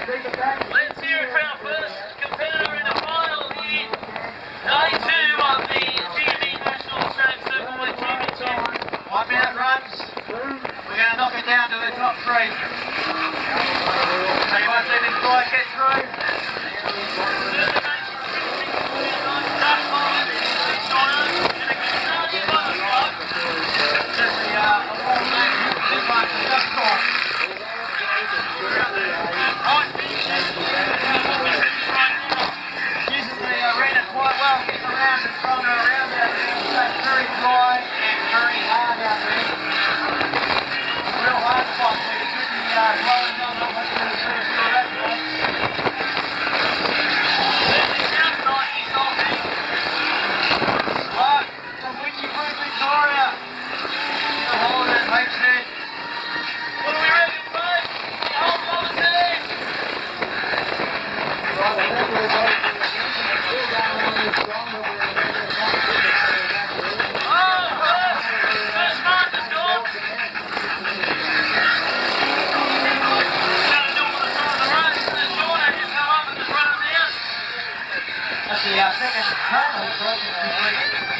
Let's hear it for our first competitor in the final here. Day 2 of the GB National Australian Circlework Championship. 1 minute runs. We're going to knock it down to the top 3. So you won't let this guy get through. Quite well, getting around and stronger around out there. It's very dry and very hard out there. It's a real hard spot, so you should be blowing down not much of the surface of that place. It sounds like he's off it. Right, from Witchy Fruit, Victoria. The hole that makes it. What are we ready, folks? The whole lot of there. That's the second time.